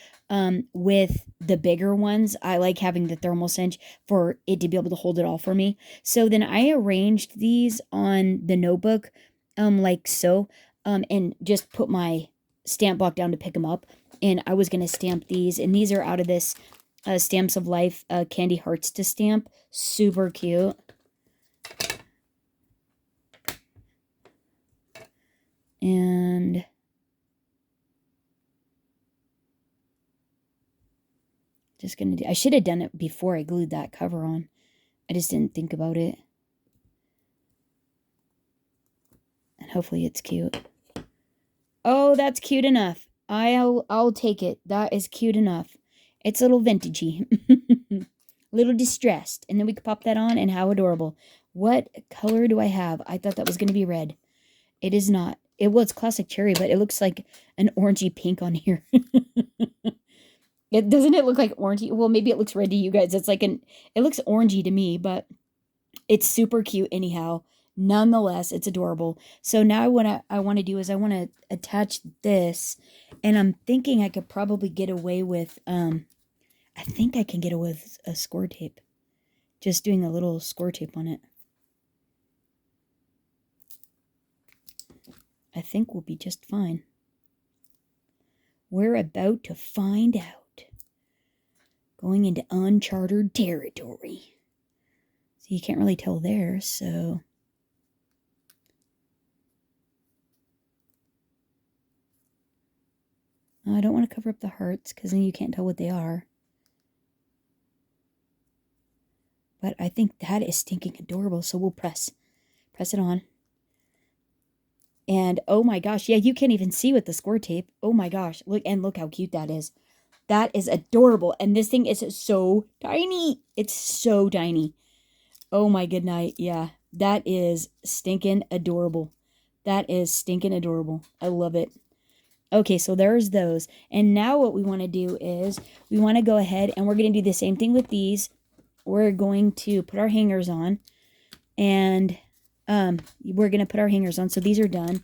With the bigger ones, I like having the thermal cinch for it to be able to hold it all for me. So then I arranged these on the notebook, like so, and just put my stamp block down to pick them up. And I was going to stamp these, and these are out of this Stamps of Life Candy Hearts to stamp. Super cute. And just going to do, I should have done it before I glued that cover on. I just didn't think about it. And hopefully it's cute. Oh, that's cute enough. I'll take it. That is cute enough. It's a little vintagey. Little distressed. And then we could pop that on, and how adorable. What color do I have? I thought that was going to be red. It is not. It was classic cherry, but it looks like an orangey pink on here. Doesn't it look like orangey? Well, maybe it looks red to you guys. It looks orangey to me, but it's super cute anyhow. Nonetheless, it's adorable. So now what I want to do is I want to attach this, and I'm thinking I could probably get away with, I think I can get away with a score tape. Just doing a little score tape on it. I think we'll be just fine. We're about to find out. Going into uncharted territory. So you can't really tell there, so... I don't want to cover up the hearts, because then you can't tell what they are. But I think that is stinking adorable, so we'll press it on. And oh my gosh, yeah, you can't even see with the score tape. Oh my gosh, look how cute that is. That is adorable, and this thing is so tiny. It's so tiny. Oh my good night, yeah. That is stinking adorable. That is stinking adorable. I love it. Okay, so there's those. And now what we want to do is we want to go ahead and we're going to do the same thing with these. We're going to put our hangers on. And we're going to put our hangers on. So these are done.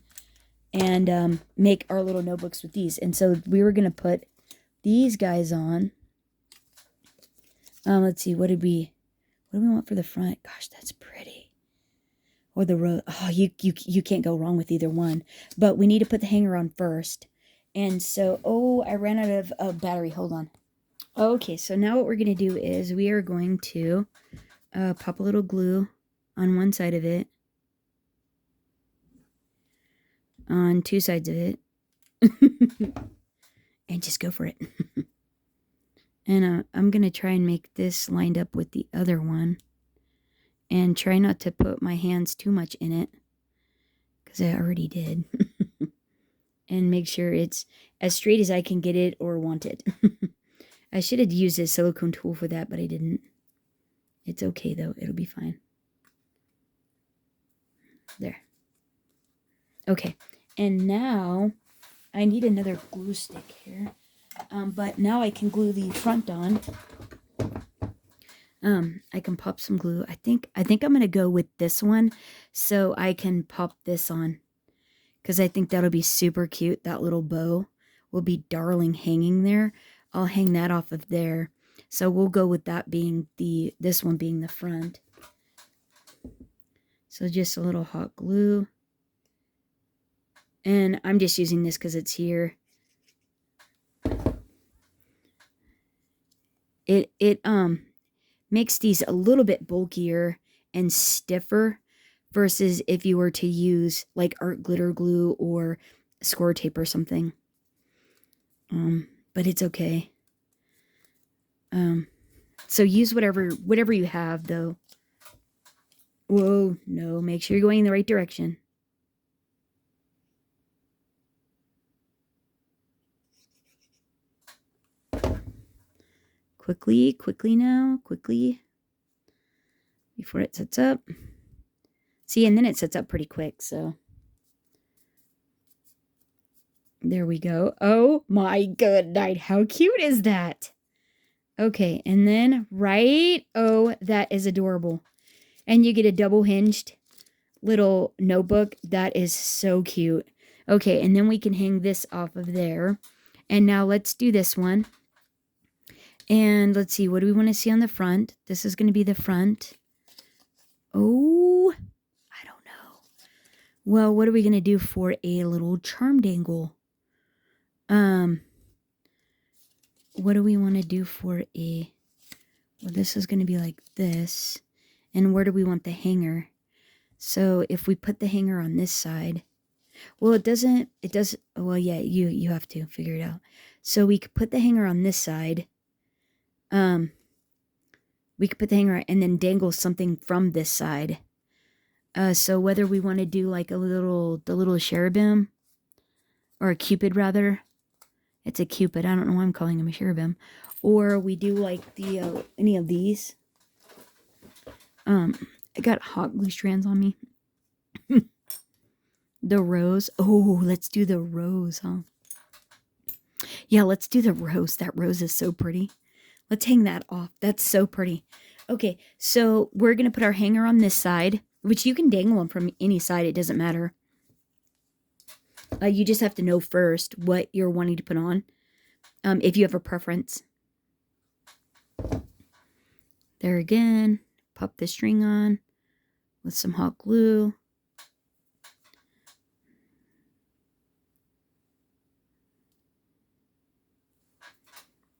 And make our little notebooks with these. And so we were going to put these guys on. Let's see. What do we want for the front? Gosh, that's pretty. Or the row. Oh, you can't go wrong with either one. But we need to put the hanger on first. And so, oh, I ran out of battery. Hold on. Okay, so now what we're going to do is we are going to pop a little glue on one side of it. On two sides of it. And just go for it. And I'm going to try and make this lined up with the other one. And try not to put my hands too much in it. Because I already did. And make sure it's as straight as I can get it or want it. I should have used a silicone tool for that, but I didn't. It's okay, though. It'll be fine. There. Okay. And now, I need another glue stick here. But now I can glue the front on. I can pop some glue. I think I'm going to go with this one so I can pop this on. Because I think that'll be super cute. That little bow will be darling hanging there. I'll hang that off of there. So we'll go with that being this one being the front. So just a little hot glue. And I'm just using this because it's here. It makes these a little bit bulkier and stiffer versus if you were to use like art glitter glue or score tape or something. But it's okay. So use whatever you have though. Whoa, no, make sure you're going in the right direction. Quickly now, quickly. Before it sets up. See, and then it sets up pretty quick, so. There we go. Oh my good night. How cute is that? Okay, and then oh, that is adorable. And you get a double hinged little notebook. That is so cute. Okay, and then we can hang this off of there. And now let's do this one. And let's see, what do we want to see on the front? This is going to be the front. Oh, I don't know. Well, what are we going to do for a little charm dangle? What do we want to do for a... Well, this is going to be like this. And where do we want the hanger? So if we put the hanger on this side... Well, it does... Well, yeah, you have to figure it out. So we could put the hanger on this side. We could put the hanger and then dangle something from this side. So whether we want to do like the little cherubim, or a cupid rather. It's a cupid. I don't know why I'm calling him a cherubim. Or we do like the any of these. I got hot glue strands on me. The rose. Oh, let's do the rose, huh? Yeah, let's do the rose. That rose is so pretty. Let's hang that off. That's so pretty. Okay, so we're going to put our hanger on this side, which you can dangle them from any side. It doesn't matter. You just have to know first what you're wanting to put on, if you have a preference. There again, pop the string on with some hot glue.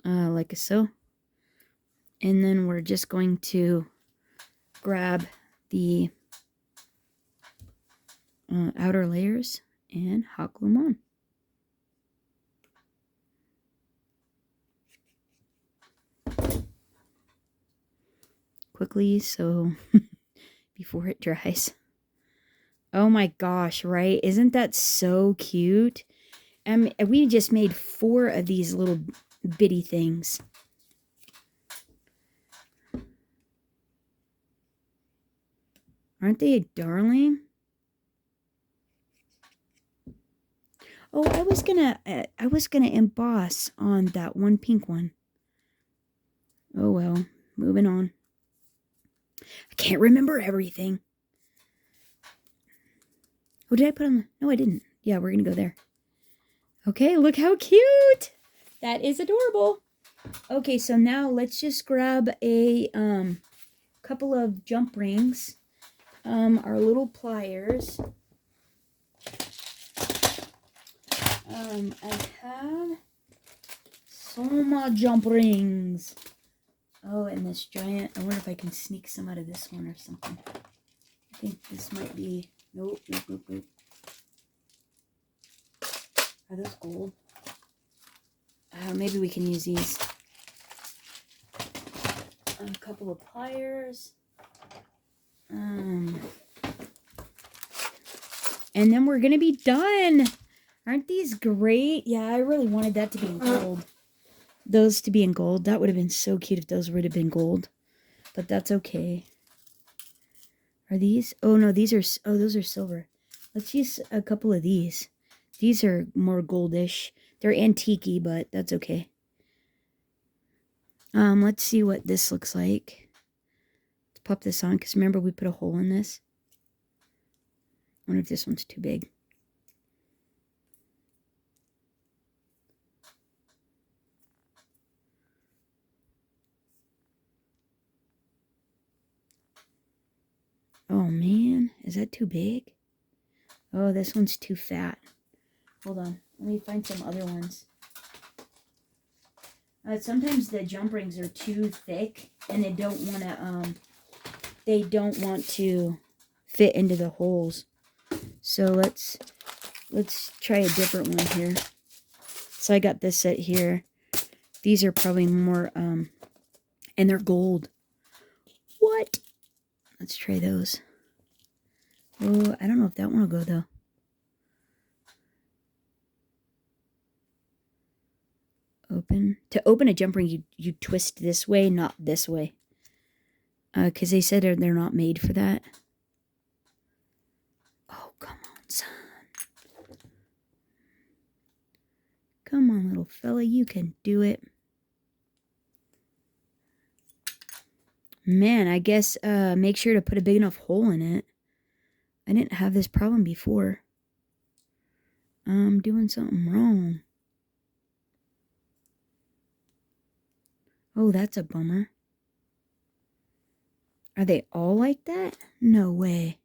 Like so. And then we're just going to grab the outer layers and hot glue them on. Quickly, so before it dries. Oh my gosh, right? Isn't that so cute? We just made 4 of these little bitty things. Aren't they a darling? Oh, I was gonna emboss on that one pink one. Oh well, moving on. I can't remember everything. Oh, did I put on? No, I didn't. Yeah, we're gonna go there. Okay, look how cute. That is adorable. Okay, so now let's just grab a couple of jump rings. Our little pliers. I have so much jump rings. Oh, and this giant. I wonder if I can sneak some out of this one or something. I think this might be. Nope. Are those gold? Maybe we can use these. A couple of pliers. And then we're gonna be done. Aren't these great? Yeah, I really wanted that to be in gold. Those to be in gold. That would have been so cute if those would have been gold. But that's okay. Are these? Oh no, these are. Oh, those are silver. Let's use a couple of these. These are more goldish. They're antique-y, but that's okay. Let's see what this looks like. Let's pop this on, because remember we put a hole in this. I wonder if this one's too big. Oh man, is that too big? Oh, this one's too fat. Hold on, let me find some other ones. Sometimes the jump rings are too thick, and they don't want to fit into the holes. So let's try a different one here. So I got this set here. These are probably more and they're gold. What? Let's try those. Oh, I don't know if that one will go though. open? To open a jump ring, you twist this way, not this way. Because they said they're not made for that. Oh, come on, son. Come on, little fella. You can do it. Man, I guess make sure to put a big enough hole in it. I didn't have this problem before. I'm doing something wrong. Oh, that's a bummer. Are they all like that? No way.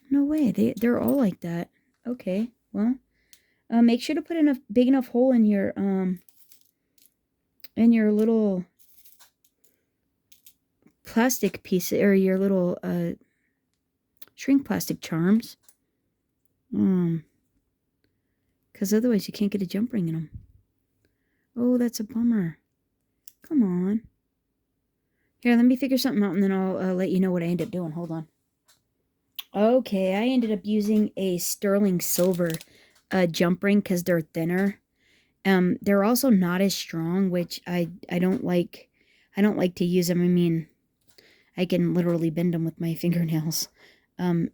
No way. They're all like that. Okay, well, make sure to put enough big enough hole in your little plastic piece, or your little shrink plastic charms. Because otherwise you can't get a jump ring in them. Oh, that's a bummer. Come on. Here, let me figure something out, and then I'll let you know what I end up doing. Hold on. Okay, I ended up using a sterling silver jump ring because they're thinner. They're also not as strong, which I don't like. I don't like to use them. I mean, I can literally bend them with my fingernails. And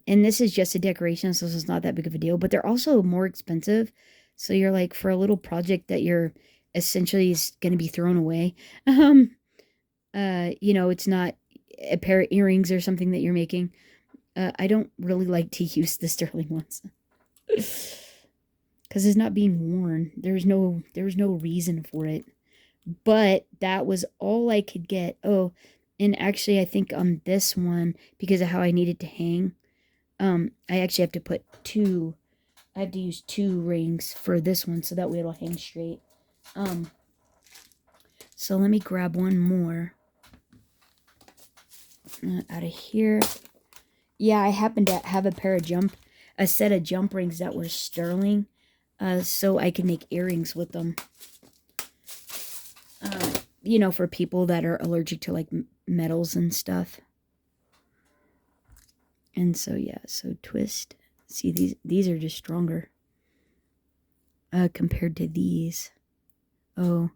this is just a decoration, so it's not that big of a deal. But they're also more expensive. So you're like, for a little project that you're essentially is going to be thrown away. You know, it's not a pair of earrings or something that you're making. I don't really like to use the sterling ones. Because it's not being worn. There's no reason for it. But that was all I could get. Oh, and actually I think on this one, because of how I need it to hang, I actually have to put two. I have to use 2 rings for this one, so that way it'll hang straight. So let me grab one more out of here. Yeah, I happen to have a set of jump rings that were sterling, so I can make earrings with them. You know, for people that are allergic to like metals and stuff. And so yeah, so twist. See, these are just stronger compared to these. Oh,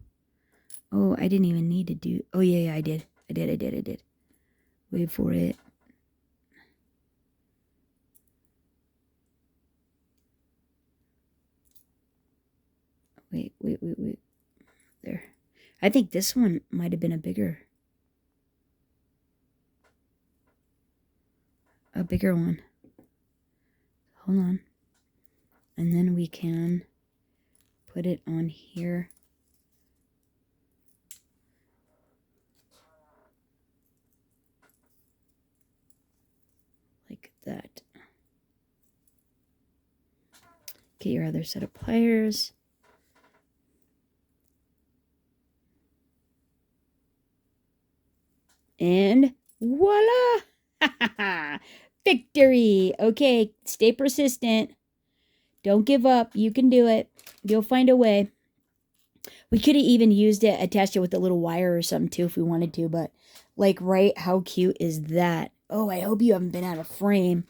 I didn't even need to do. Oh yeah, I did. Wait for it. Wait. There. I think this one might have been a bigger one. Hold on. And then we can put it on here. Like that. Get your other set of pliers. And voila! Victory! Okay, stay persistent. Don't give up. You can do it. You'll find a way. We could have even used it, attached it with a little wire or something too if we wanted to, but like, right, how cute is that? Oh, I hope you haven't been out of frame.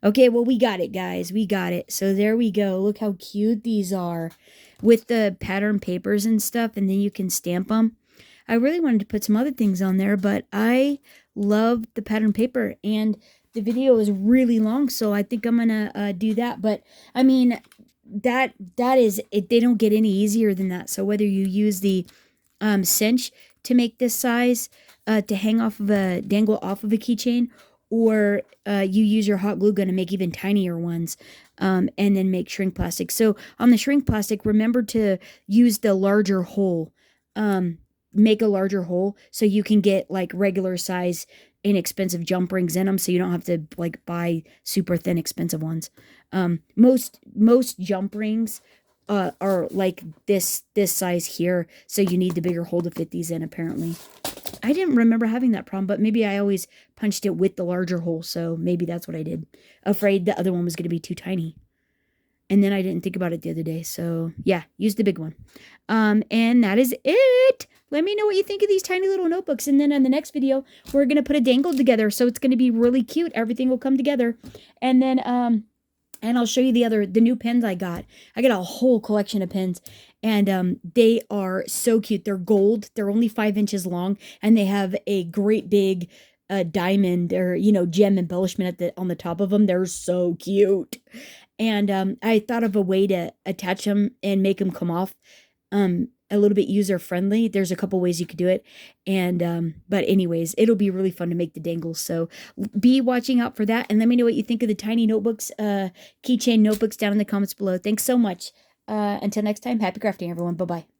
Okay, well, we got it, guys. We got it. So there we go. Look how cute these are with the pattern papers and stuff, and then you can stamp them. I really wanted to put some other things on there, but I love the pattern paper, and the video is really long, so I think I'm gonna do that. But I mean, that is it. They don't get any easier than that. So whether you use the cinch to make this size to hang off of dangle off of a keychain, or you use your hot glue gun to make even tinier ones, and then make shrink plastic. So on the shrink plastic, remember to use the larger hole. Make a larger hole so you can get like regular size inexpensive jump rings in them, so you don't have to like buy super thin expensive ones. Most jump rings are like this size here, so you need the bigger hole to fit these in. Apparently I didn't remember having that problem, but maybe I always punched it with the larger hole, so maybe that's what I did, afraid the other one was going to be too tiny. And then I didn't think about it the other day. So yeah, use the big one. And that is it. Let me know what you think of these tiny little notebooks. And then in the next video, we're going to put a dangle together. So it's going to be really cute. Everything will come together. And then And I'll show you the new pins I got. I got a whole collection of pins, and they are so cute. They're gold. They're only 5 inches long, and they have a great big diamond or gem embellishment on the top of them. They're so cute. And I thought of a way to attach them and make them come off a little bit user friendly. There's a couple ways you could do it, and but anyways, it'll be really fun to make the dangles. So be watching out for that, and let me know what you think of the tiny notebooks, keychain notebooks down in the comments below. Thanks so much. Until next time, happy crafting, everyone. Bye bye.